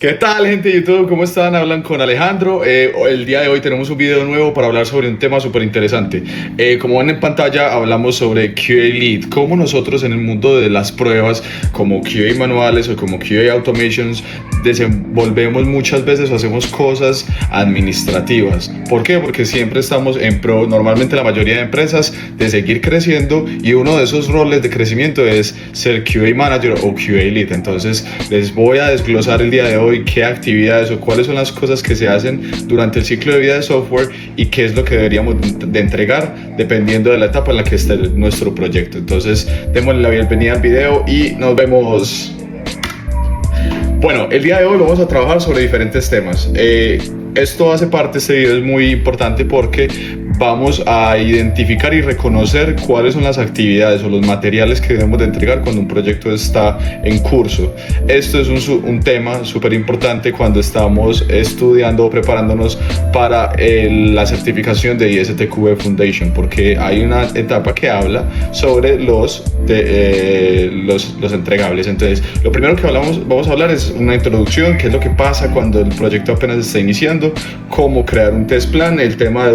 ¿Qué tal, gente de YouTube? ¿Cómo están? Hablan con Alejandro. El día de hoy tenemos un video nuevo para hablar sobre un tema súper interesante. Como ven en pantalla, hablamos sobre QA Lead, cómo nosotros en el mundo de las pruebas, como QA manuales o como QA automations, desenvolvemos muchas veces o hacemos cosas administrativas. ¿Por qué? Porque siempre estamos en pro, normalmente la mayoría de empresas, de seguir creciendo, y uno de esos roles de crecimiento es ser QA Manager o QA Lead. Entonces les voy a desglosar el día de hoy qué actividades o cuáles son las cosas que se hacen durante el ciclo de vida de software y qué es lo que deberíamos de entregar dependiendo de la etapa en la que esté nuestro proyecto. Entonces démosle la bienvenida al video y nos vemos. Bueno, el día de hoy vamos a trabajar sobre diferentes temas. Esto hace parte, este video es muy importante porque vamos a identificar y reconocer cuáles son las actividades o los materiales que debemos de entregar cuando un proyecto está en curso. Esto es un tema súper importante cuando estamos estudiando o preparándonos para la certificación de ISTQB Foundation, porque hay una etapa que habla sobre los entregables. Entonces, lo primero que vamos a hablar es una introducción, qué es lo que pasa cuando el proyecto apenas está iniciando, cómo crear un test plan, el tema de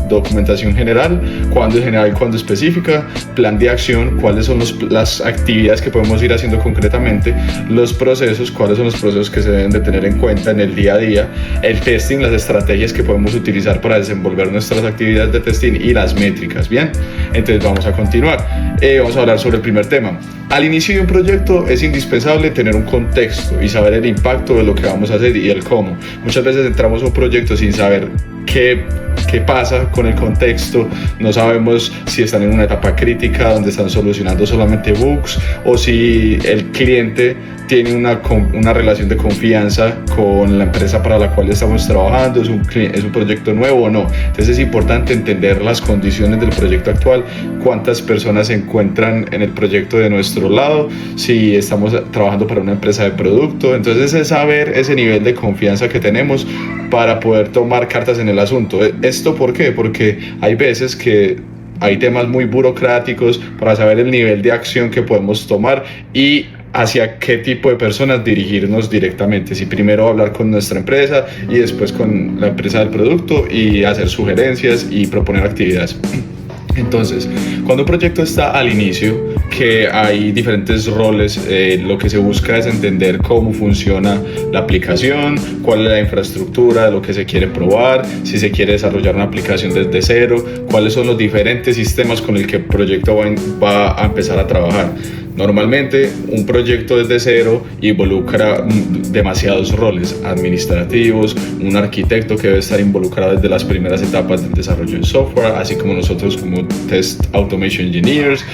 documentación general, cuándo es general y cuándo específica, plan de acción, cuáles son las actividades que podemos ir haciendo concretamente, los procesos, cuáles son los procesos que se deben de tener en cuenta en el día a día, el testing, las estrategias que podemos utilizar para desenvolver nuestras actividades de testing y las métricas. Bien, entonces vamos a continuar. Vamos a hablar sobre el primer tema. Al inicio de un proyecto es indispensable tener un contexto y saber el impacto de lo que vamos a hacer y el cómo. Muchas veces entramos a un proyecto sin saber qué pasa con el contexto, no sabemos si están en una etapa crítica donde están solucionando solamente bugs o si el cliente tiene una relación de confianza con la empresa para la cual estamos trabajando, es un proyecto nuevo o no. Entonces es importante entender las condiciones del proyecto actual, cuántas personas se encuentran en el proyecto de nuestro lado, si estamos trabajando para una empresa de producto. Entonces es saber ese nivel de confianza que tenemos para poder tomar cartas en el asunto. ¿Esto por qué? Porque hay veces que hay temas muy burocráticos para saber el nivel de acción que podemos tomar y hacia qué tipo de personas dirigirnos directamente. Si primero hablar con nuestra empresa y después con la empresa del producto y hacer sugerencias y proponer actividades. Entonces, cuando un proyecto está al inicio, que hay diferentes roles, lo que se busca es entender cómo funciona la aplicación, cuál es la infraestructura, lo que se quiere probar, si se quiere desarrollar una aplicación desde cero, cuáles son los diferentes sistemas con el que el proyecto va a empezar a trabajar. Normalmente un proyecto desde cero involucra demasiados roles administrativos, un arquitecto que debe estar involucrado desde las primeras etapas del desarrollo del software, así como nosotros como Test Automation Engineers.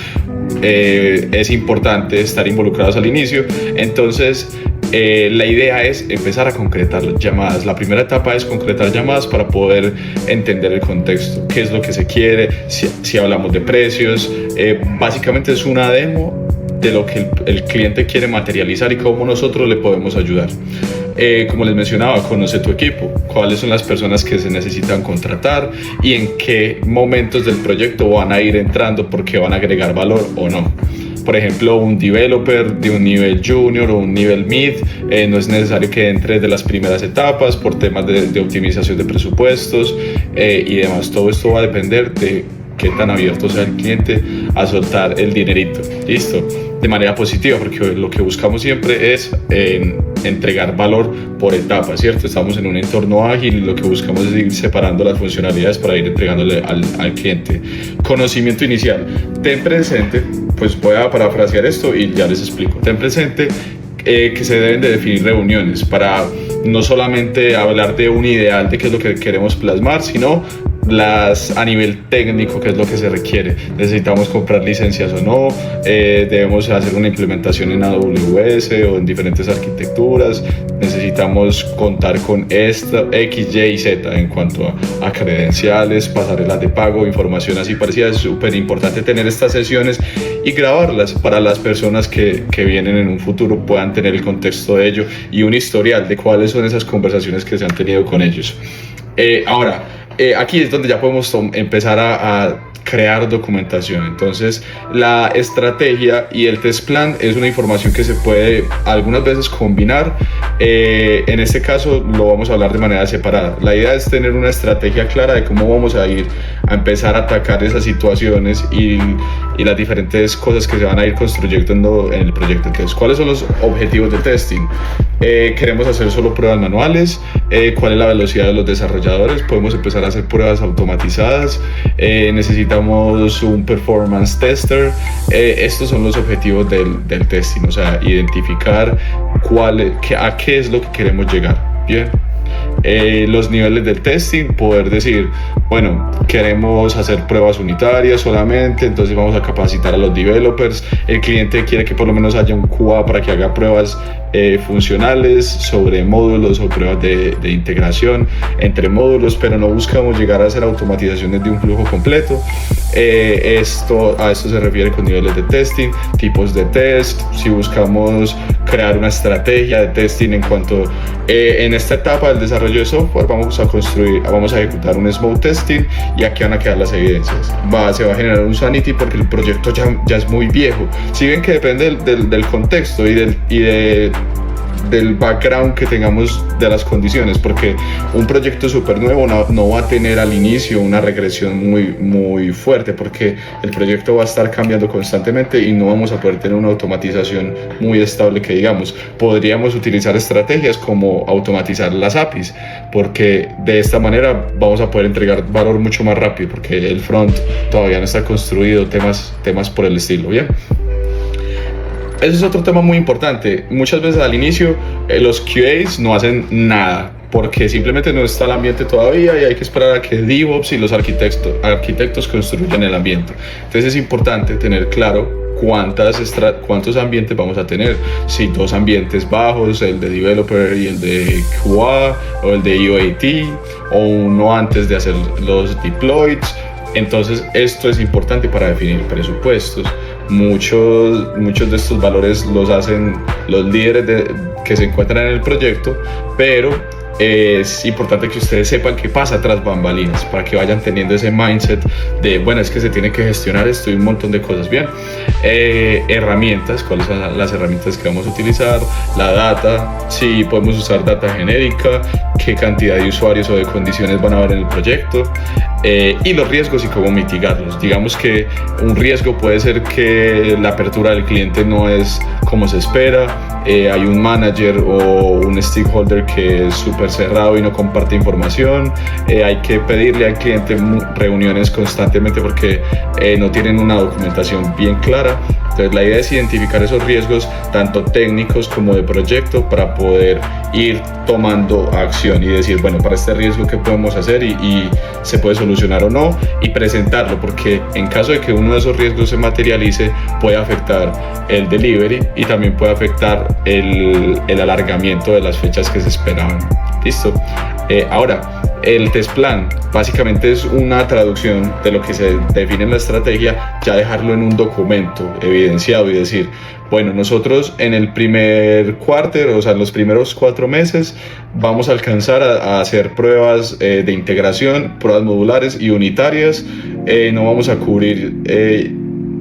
Es importante estar involucrados al inicio. Entonces la idea es empezar a concretar llamadas. La primera etapa es concretar llamadas para poder entender el contexto, qué es lo que se quiere, si hablamos de precios. Básicamente es una demo de lo que el cliente quiere materializar y cómo nosotros le podemos ayudar. Como les mencionaba, conoce tu equipo, cuáles son las personas que se necesitan contratar y en qué momentos del proyecto van a ir entrando porque van a agregar valor o no. Por ejemplo, un developer de un nivel junior o un nivel mid, no es necesario que entre desde las primeras etapas por temas de optimización de presupuestos y demás. Todo esto va a depender de qué tan abierto sea el cliente a soltar el dinerito, listo, de manera positiva, porque lo que buscamos siempre es entregar valor por etapas, ¿cierto? Estamos en un entorno ágil y lo que buscamos es ir separando las funcionalidades para ir entregándole al cliente. Conocimiento inicial. Ten presente, pues voy a parafrasear esto y ya les explico. Ten presente que se deben de definir reuniones para no solamente hablar de un ideal de qué es lo que queremos plasmar, sino a nivel técnico, qué es lo que se requiere. Necesitamos comprar licencias o no, debemos hacer una implementación en AWS o en diferentes arquitecturas, necesitamos contar con esto, X, Y y Z en cuanto a credenciales, pasarelas de pago, información así parecida. Es súper importante tener estas sesiones y grabarlas para las personas que vienen en un futuro puedan tener el contexto de ello y un historial de cuáles son esas conversaciones que se han tenido con ellos. Ahora, aquí es donde ya podemos empezar a crear documentación. Entonces la estrategia y el test plan es una información que se puede algunas veces combinar. En este caso lo vamos a hablar de manera separada. La idea es tener una estrategia clara de cómo vamos a ir a empezar a atacar esas situaciones y las diferentes cosas que se van a ir construyendo en el proyecto. Entonces, ¿cuáles son los objetivos de testing? Queremos hacer solo pruebas manuales. ¿Cuál es la velocidad de los desarrolladores? Podemos empezar a hacer pruebas automatizadas. Necesitamos un performance tester. Estos son los objetivos del testing, o sea, identificar a qué es lo que queremos llegar. Bien. Los niveles del testing, poder decir, bueno, queremos hacer pruebas unitarias solamente, entonces vamos a capacitar a los developers. El cliente quiere que por lo menos haya un QA para que haga pruebas funcionales sobre módulos o pruebas de integración entre módulos, pero no buscamos llegar a hacer automatizaciones de un flujo completo. A esto se refiere con niveles de testing, tipos de test. Si buscamos crear una estrategia de testing en cuanto en esta etapa del desarrollo de software vamos a ejecutar un smoke testing y aquí van a quedar las evidencias. Se va a generar un sanity porque el proyecto ya es muy viejo. Si ven que depende del contexto del background que tengamos de las condiciones, porque un proyecto súper nuevo no va a tener al inicio una regresión muy fuerte, porque el proyecto va a estar cambiando constantemente y no vamos a poder tener una automatización muy estable que digamos. Podríamos utilizar estrategias como automatizar las APIs, porque de esta manera vamos a poder entregar valor mucho más rápido, porque el front todavía no está construido, temas por el estilo, ¿bien? Ese es otro tema muy importante. Muchas veces al inicio los QAs no hacen nada porque simplemente no está el ambiente todavía y hay que esperar a que DevOps y los arquitectos construyan el ambiente. Entonces es importante tener claro cuántos ambientes vamos a tener. Si 2 ambientes bajos, el de developer y el de QA, o el de UAT, o uno antes de hacer los deploys. Entonces esto es importante para definir presupuestos. Muchos de estos valores los hacen los líderes que se encuentran en el proyecto, pero es importante que ustedes sepan qué pasa tras bambalinas para que vayan teniendo ese mindset de, bueno, es que se tiene que gestionar esto y un montón de cosas. Bien, herramientas, cuáles son las herramientas que vamos a utilizar, la data, si podemos usar data genérica, qué cantidad de usuarios o de condiciones van a haber en el proyecto, y los riesgos y cómo mitigarlos. Digamos que un riesgo puede ser que la apertura del cliente no es como se espera, hay un manager o un stakeholder que es súper cerrado y no comparte información, hay que pedirle al cliente reuniones constantemente porque no tienen una documentación bien clara. Entonces la idea es identificar esos riesgos tanto técnicos como de proyecto para poder ir tomando acción y decir, bueno, para este riesgo qué podemos hacer y se puede solucionar o no, y presentarlo, porque en caso de que uno de esos riesgos se materialice puede afectar el delivery y también puede afectar el alargamiento de las fechas que se esperaban. Listo. Ahora, el test plan básicamente es una traducción de lo que se define en la estrategia, ya dejarlo en un documento evidenciado y decir, bueno, nosotros en el primer quarter, o sea, en los primeros 4 meses, vamos a alcanzar a hacer pruebas de integración, pruebas modulares y unitarias, no vamos a cubrir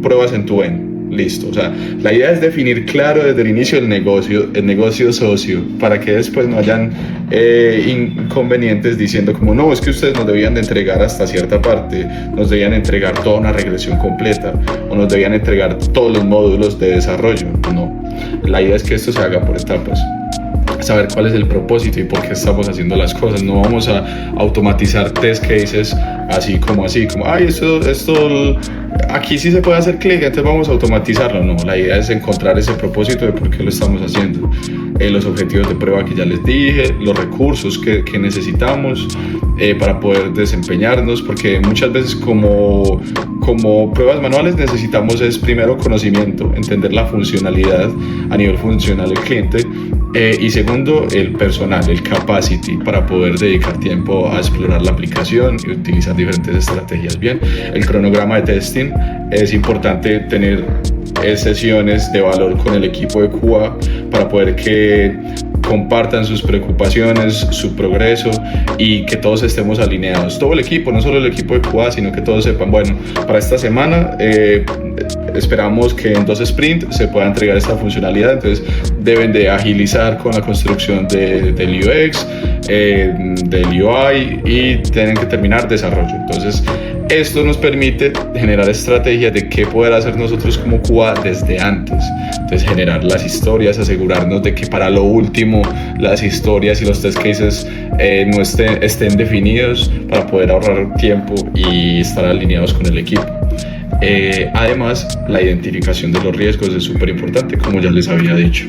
pruebas end-to-end. Listo, o sea, la idea es definir claro desde el inicio el negocio socio, para que después no hayan inconvenientes diciendo como, no, es que ustedes nos debían de entregar hasta cierta parte, nos debían entregar toda una regresión completa, o nos debían entregar todos los módulos de desarrollo. No, la idea es que esto se haga por etapas, saber cuál es el propósito y por qué estamos haciendo las cosas. No vamos a automatizar test cases así como, ay, esto aquí sí se puede hacer clic, entonces vamos a automatizarlo. No, la idea es encontrar ese propósito de por qué lo estamos haciendo, los objetivos de prueba que ya les dije, los recursos que necesitamos para poder desempeñarnos, porque muchas veces como pruebas manuales necesitamos es primero conocimiento, entender la funcionalidad a nivel funcional del cliente, y segundo, el personal, el capacity, para poder dedicar tiempo a explorar la aplicación y utilizar diferentes estrategias. Bien, el cronograma de testing, es importante tener sesiones de valor con el equipo de QA para poder que compartan sus preocupaciones, su progreso y que todos estemos alineados. Todo el equipo, no solo el equipo de QA, sino que todos sepan, bueno, para esta semana esperamos que en 2 sprints se pueda entregar esta funcionalidad, entonces deben de agilizar con la construcción del UX, del UI y tienen que terminar desarrollo. Entonces esto nos permite generar estrategias de qué poder hacer nosotros como QA desde antes. Entonces generar las historias, asegurarnos de que para lo último las historias y los test cases no estén definidos para poder ahorrar tiempo y estar alineados con el equipo. Además, la identificación de los riesgos es súper importante, como ya les había dicho.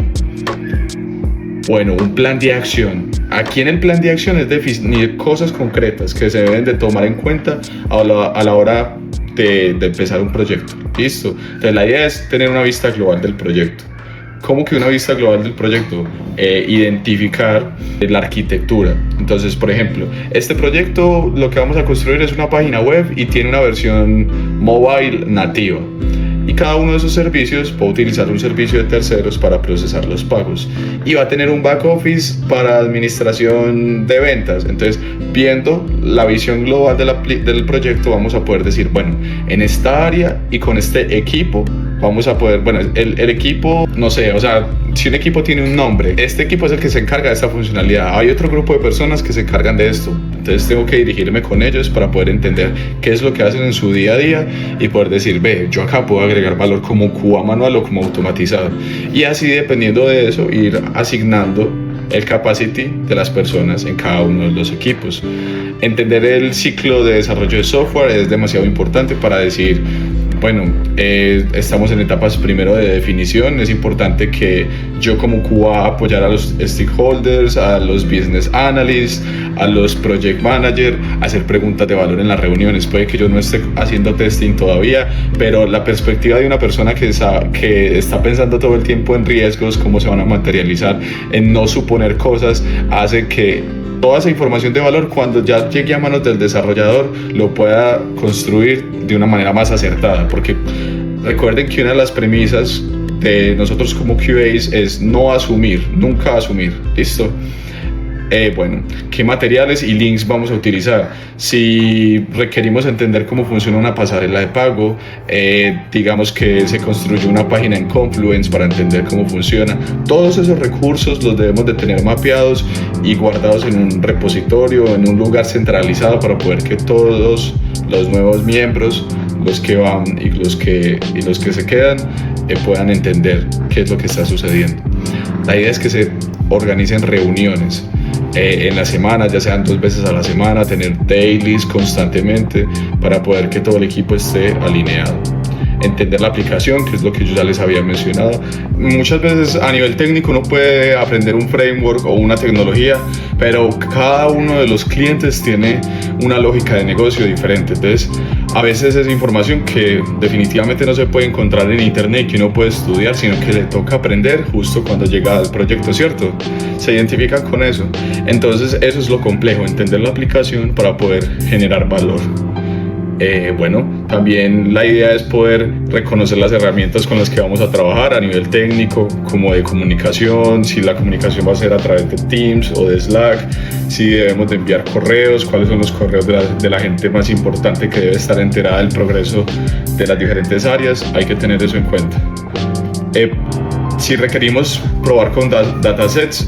Bueno, un plan de acción. Aquí en el plan de acción es definir cosas concretas que se deben de tomar en cuenta a la hora de empezar un proyecto. ¿Listo? Entonces la idea es tener una vista global del proyecto. ¿Cómo que una vista global del proyecto? Identificar la arquitectura. Entonces, por ejemplo, este proyecto lo que vamos a construir es una página web y tiene una versión mobile nativa. Y cada uno de esos servicios puede utilizar un servicio de terceros para procesar los pagos. Y va a tener un back office para administración de ventas. Entonces, viendo la visión global del proyecto, vamos a poder decir, bueno, en esta área y con este equipo, vamos a poder, bueno, el equipo, no sé, o sea, si un equipo tiene un nombre, este equipo es el que se encarga de esta funcionalidad. Hay otro grupo de personas que se encargan de esto. Entonces tengo que dirigirme con ellos para poder entender qué es lo que hacen en su día a día y poder decir, ve, yo acá puedo agregar valor como QA manual o como automatizado. Y así, dependiendo de eso, ir asignando el capacity de las personas en cada uno de los equipos. Entender el ciclo de desarrollo de software es demasiado importante para decir, bueno, estamos en etapas primero de definición. Es importante que yo como QA apoyar a los stakeholders, a los business analysts, a los project managers, hacer preguntas de valor en las reuniones. Puede que yo no esté haciendo testing todavía, pero la perspectiva de una persona que está pensando todo el tiempo en riesgos, cómo se van a materializar, en no suponer cosas, hace que toda esa información de valor, cuando ya llegue a manos del desarrollador, lo pueda construir de una manera más acertada. Porque recuerden que una de las premisas de nosotros como QAs es no asumir, nunca asumir. ¿Listo? Bueno, ¿qué materiales y links vamos a utilizar? Si requerimos entender cómo funciona una pasarela de pago, digamos que se construyó una página en Confluence para entender cómo funciona. Todos esos recursos los debemos de tener mapeados y guardados en un repositorio, en un lugar centralizado, para poder que todos los nuevos miembros, los que van y los que se quedan, puedan entender qué es lo que está sucediendo. La idea es que se organicen reuniones en la semana, ya sean 2 veces a la semana, tener dailies constantemente para poder que todo el equipo esté alineado. Entender la aplicación, que es lo que yo ya les había mencionado. Muchas veces a nivel técnico uno puede aprender un framework o una tecnología, pero cada uno de los clientes tiene una lógica de negocio diferente. Entonces, a veces es información que definitivamente no se puede encontrar en internet y que uno puede estudiar, sino que le toca aprender justo cuando llega al proyecto, ¿cierto? Se identifican con eso. Entonces, eso es lo complejo, entender la aplicación para poder generar valor. Bueno, también la idea es poder reconocer las herramientas con las que vamos a trabajar a nivel técnico, como de comunicación, si la comunicación va a ser a través de Teams o de Slack, si debemos de enviar correos, cuáles son los correos de la gente más importante que debe estar enterada del progreso de las diferentes áreas. Hay que tener eso en cuenta. Si requerimos probar con datasets,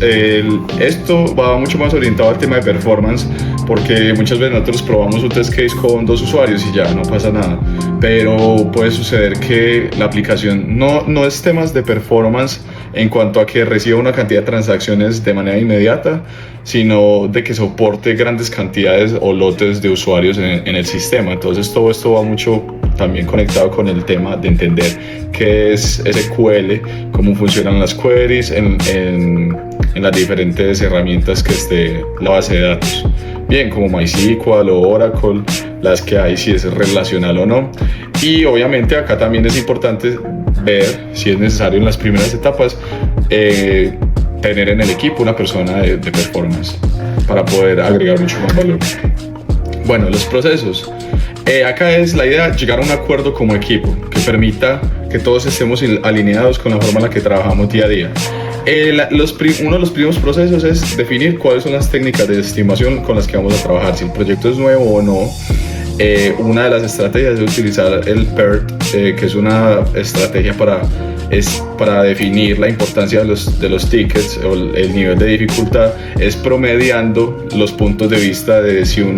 esto va mucho más orientado al tema de performance, porque muchas veces nosotros probamos un test case con 2 usuarios y ya no pasa nada, pero puede suceder que la aplicación no es temas de performance en cuanto a que reciba una cantidad de transacciones de manera inmediata, sino de que soporte grandes cantidades o lotes de usuarios en el sistema. Entonces todo esto va mucho también conectado con el tema de entender qué es SQL, cómo funcionan las queries en las diferentes herramientas que esté la base de datos. Bien, como MySQL o Oracle, las que hay, si es relacional o no. Y obviamente acá también es importante ver si es necesario en las primeras etapas tener en el equipo una persona de performance para poder agregar mucho más valor. Bueno, los procesos. Acá es la idea llegar a un acuerdo como equipo que permita que todos estemos alineados con la forma en la que trabajamos día a día. Uno de los primeros procesos es definir cuáles son las técnicas de estimación con las que vamos a trabajar, si el proyecto es nuevo o no. Una de las estrategias es utilizar el PERT, que es una estrategia para definir la importancia de los tickets o el nivel de dificultad, es promediando los puntos de vista de si un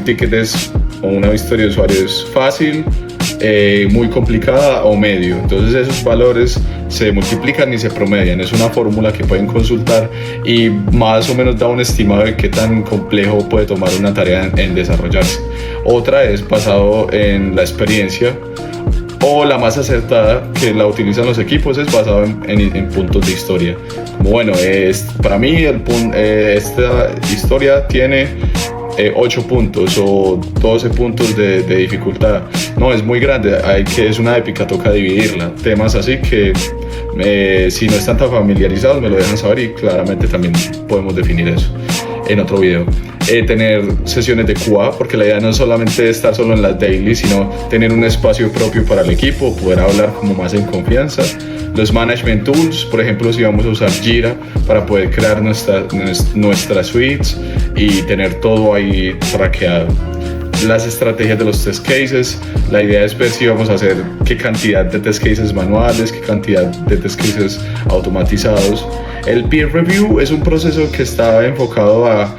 ticket o una historia de usuario es fácil, muy complicada o medio. Entonces esos valores se multiplican y se promedian. Es una fórmula que pueden consultar y más o menos da un estimado de qué tan complejo puede tomar una tarea en desarrollarse. Otra es basado en la experiencia, o la más acertada que la utilizan los equipos es basado en puntos de historia. Como bueno, para mí esta historia tiene 8 puntos o 12 puntos de dificultad. No, es muy grande, es una épica, toca dividirla. Temas así que si no están tan familiarizados me lo dejan saber y claramente también podemos definir eso en otro video. Tener sesiones de QA, porque la idea no es solamente estar solo en las daily, sino tener un espacio propio para el equipo, poder hablar como más en confianza. Los management tools, por ejemplo, si vamos a usar Jira para poder crear nuestras suites y tener todo ahí traqueado. Las estrategias de los test cases, la idea es ver si vamos a hacer qué cantidad de test cases manuales, qué cantidad de test cases automatizados. El peer review es un proceso que está enfocado a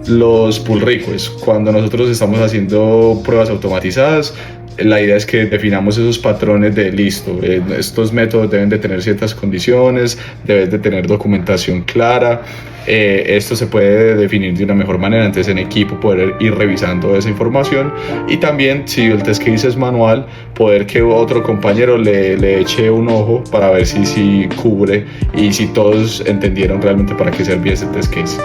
los pull requests. Cuando nosotros estamos haciendo pruebas automatizadas, la idea es que definamos esos patrones de listo. Estos métodos deben de tener ciertas condiciones, deben de tener documentación clara. Esto se puede definir de una mejor manera, entonces en equipo poder ir revisando esa información, y también si el test case es manual, poder que otro compañero le eche un ojo para ver si cubre y si todos entendieron realmente para qué servía ese test case.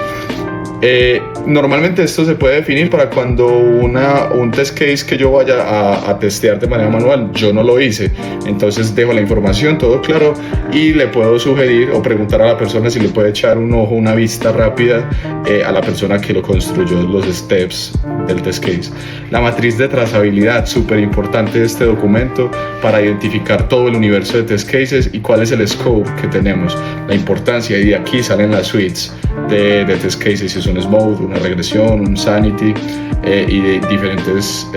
Normalmente esto se puede definir para cuando un test case que yo vaya a testear de manera manual, yo no lo hice, entonces dejo la información todo claro y le puedo sugerir o preguntar a la persona si le puede echar un ojo, una vista rápida a la persona que lo construyó, los steps del test case. La matriz de trazabilidad, súper importante de este documento para identificar todo el universo de test cases y cuál es el scope que tenemos, la importancia, y de aquí salen las suites de test cases, si es un Smooth, una regresión, un Sanity y de diferentes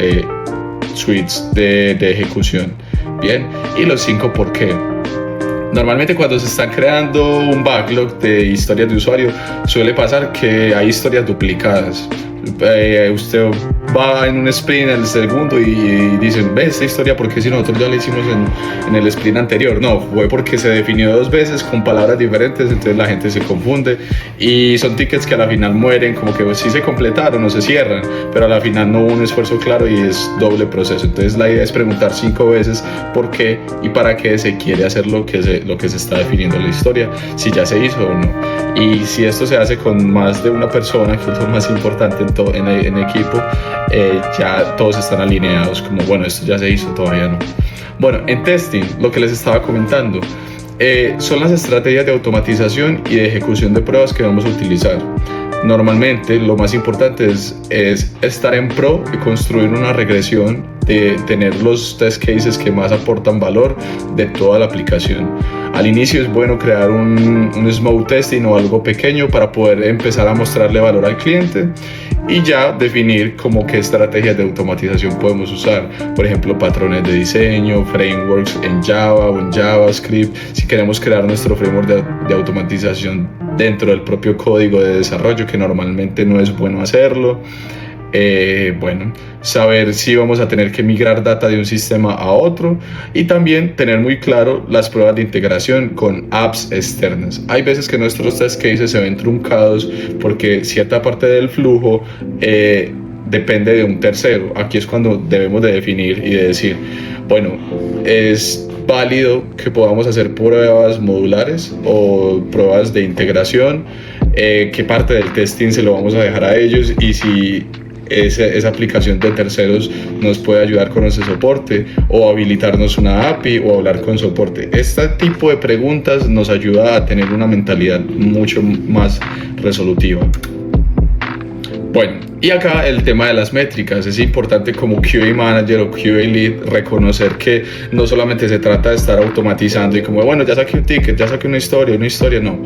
suites de ejecución. Bien, y los 5 por qué. Normalmente cuando se está creando un backlog de historias de usuario suele pasar que hay historias duplicadas. Usted va en un sprint, en el segundo, y dicen, ve esta historia porque si nosotros ya la hicimos en el sprint anterior. No, fue porque se definió 2 veces con palabras diferentes, entonces la gente se confunde y son tickets que a la final mueren, como que sí se completaron o se cierran, pero a la final no hubo un esfuerzo claro y es doble proceso. Entonces la idea es preguntar 5 veces por qué y para qué se quiere hacer lo que se está definiendo en la historia, si ya se hizo o no. Y si esto se hace con más de una persona, que es lo más importante en equipo, ya todos están alineados, como bueno, esto ya se hizo, todavía no. Bueno, en testing, lo que les estaba comentando, son las estrategias de automatización y de ejecución de pruebas que vamos a utilizar. Normalmente lo más importante es estar en pro y construir una regresión, de tener los test cases que más aportan valor de toda la aplicación. Al inicio es bueno crear un small testing o algo pequeño para poder empezar a mostrarle valor al cliente y ya definir como qué estrategias de automatización podemos usar. Por ejemplo, patrones de diseño, frameworks en Java o en JavaScript. Si queremos crear nuestro framework de automatización dentro del propio código de desarrollo, que normalmente no es bueno hacerlo. Bueno, saber si vamos a tener que migrar data de un sistema a otro y también tener muy claro las pruebas de integración con apps externas. Hay veces que nuestros test cases se ven truncados porque cierta parte del flujo depende de un tercero. Aquí es cuando debemos de definir y de decir, bueno, es válido que podamos hacer pruebas modulares o pruebas de integración, qué parte del testing se lo vamos a dejar a ellos y si esa aplicación de terceros nos puede ayudar con ese soporte o habilitarnos una API o hablar con soporte. Este tipo de preguntas nos ayuda a tener una mentalidad mucho más resolutiva. Bueno, y acá el tema de las métricas. Es importante como QA Manager o QA Lead reconocer que no solamente se trata de estar automatizando y como, bueno, ya saqué un ticket, ya saqué una historia, no.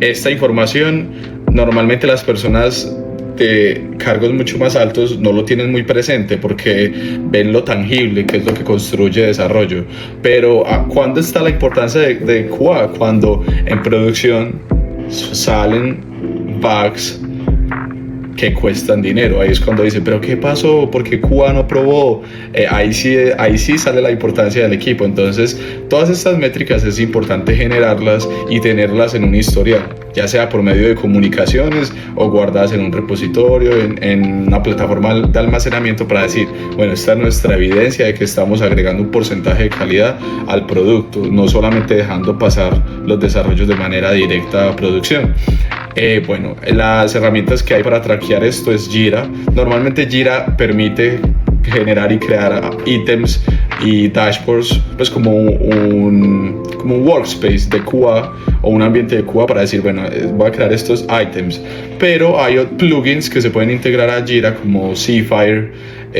Esta información, normalmente las personas de cargos mucho más altos no lo tienen muy presente porque ven lo tangible, que es lo que construye desarrollo. Pero ¿cuándo está la importancia de QA? Cuando en producción salen bugs que cuestan dinero. Ahí es cuando dice, pero ¿qué pasó? ¿Por qué QA no probó? Ahí sí sale la importancia del equipo. Entonces, todas estas métricas es importante generarlas y tenerlas en un historial, ya sea por medio de comunicaciones o guardadas en un repositorio, en una plataforma de almacenamiento para decir, bueno, esta es nuestra evidencia de que estamos agregando un porcentaje de calidad al producto, no solamente dejando pasar los desarrollos de manera directa a producción. Bueno, las herramientas que hay para traquear esto es Jira. Normalmente Jira permite generar y crear ítems y dashboards, pues como un workspace de QA o un ambiente de QA para decir, bueno, voy a crear estos ítems. Pero hay plugins que se pueden integrar a Jira como Seafire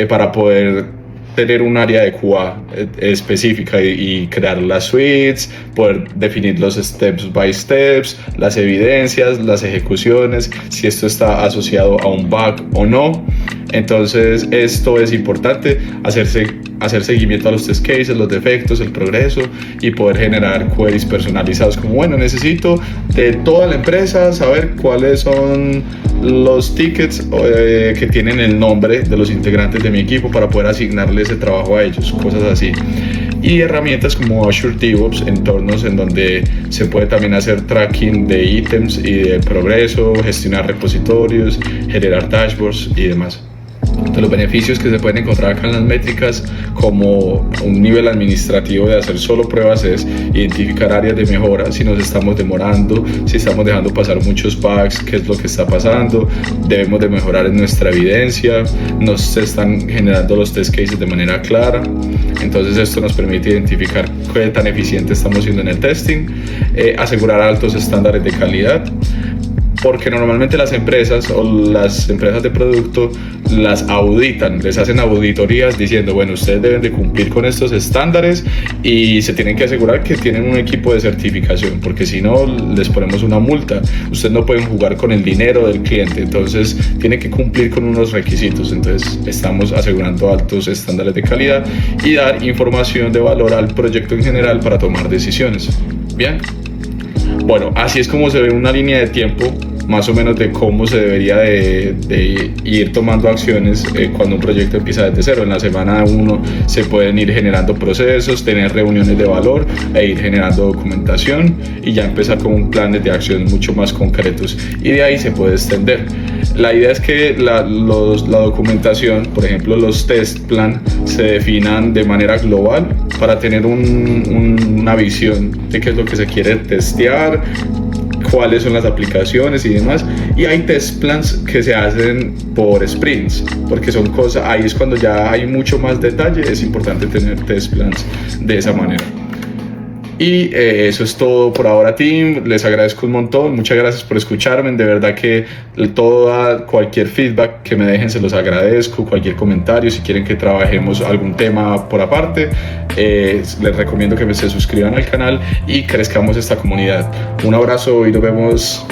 para poder tener un área de QA específica y crear las suites, poder definir los steps by steps, las evidencias, las ejecuciones, si esto está asociado a un bug o no. Entonces esto es importante, hacer seguimiento a los test cases, los defectos, el progreso y poder generar queries personalizados como, bueno, necesito de toda la empresa saber cuáles son los tickets que tienen el nombre de los integrantes de mi equipo para poder asignarle ese trabajo a ellos, cosas así. Y herramientas como Azure DevOps, entornos en donde se puede también hacer tracking de ítems y de progreso, gestionar repositorios, generar dashboards y demás. De los beneficios que se pueden encontrar acá en las métricas, como un nivel administrativo de hacer solo pruebas, es identificar áreas de mejora, si nos estamos demorando, si estamos dejando pasar muchos bugs, qué es lo que está pasando, debemos de mejorar en nuestra evidencia, nos están generando los test cases de manera clara. Entonces esto nos permite identificar qué tan eficiente estamos siendo en el testing, asegurar altos estándares de calidad, porque normalmente las empresas o las empresas de producto las auditan, les hacen auditorías diciendo, bueno, ustedes deben de cumplir con estos estándares y se tienen que asegurar que tienen un equipo de certificación, porque si no les ponemos una multa. Ustedes no pueden jugar con el dinero del cliente, entonces tienen que cumplir con unos requisitos. Entonces estamos asegurando altos estándares de calidad y dar información de valor al proyecto en general para tomar decisiones. Bien, bueno, así es como se ve una línea de tiempo más o menos de cómo se debería de ir tomando acciones cuando un proyecto empieza desde cero. En la semana 1 se pueden ir generando procesos, tener reuniones de valor e ir generando documentación y ya empezar con un plan de acción mucho más concretos, y de ahí se puede extender. La idea es que la documentación, por ejemplo los test plan, se definan de manera global para tener una visión de qué es lo que se quiere testear, cuáles son las aplicaciones y demás. Y hay test plans que se hacen por sprints, porque son cosas, ahí es cuando ya hay mucho más detalle, es importante tener test plans de esa manera. Y eso es todo por ahora, team. Les agradezco un montón, muchas gracias por escucharme. De verdad que cualquier feedback que me dejen se los agradezco, cualquier comentario, si quieren que trabajemos algún tema por aparte, les recomiendo que se suscriban al canal y crezcamos esta comunidad. Un abrazo y nos vemos.